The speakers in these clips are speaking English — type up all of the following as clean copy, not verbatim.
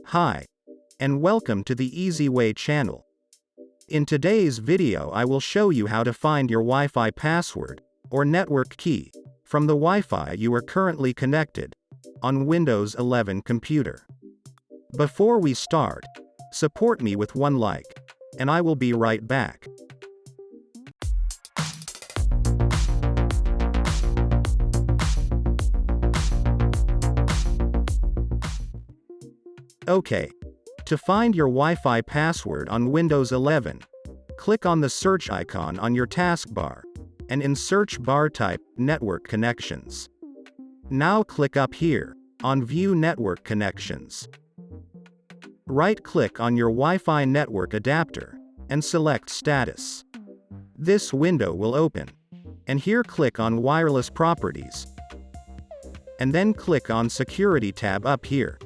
Hi, and welcome to the Easy Way channel. In today's video I will show you how to find your Wi-Fi password, or network key, from the Wi-Fi you are currently connected, on Windows 11 computer. Before we start, support me with one like, and I will be right back. Okay. To find your Wi-Fi password on Windows 11, click on the search icon on your taskbar, and in search bar type, Network Connections. Now click up here, on View Network Connections. Right-click on your Wi-Fi network adapter, and select Status. This window will open. And here click on Wireless Properties. And then click on Security tab up here.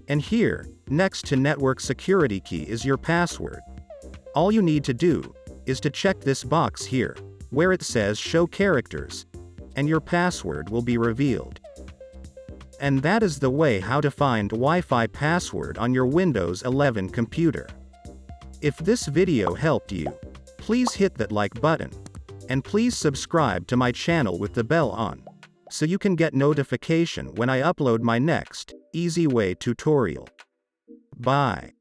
And here, next to Network Security Key is your password. All you need to do is to check this box here, where it says Show Characters, and your password will be revealed. And that is the way how to find Wi-Fi password on your Windows 11 computer. If this video helped you, please hit that like button, and please subscribe to my channel with the bell on, so you can get notification when I upload my next Easy Way tutorial. Bye.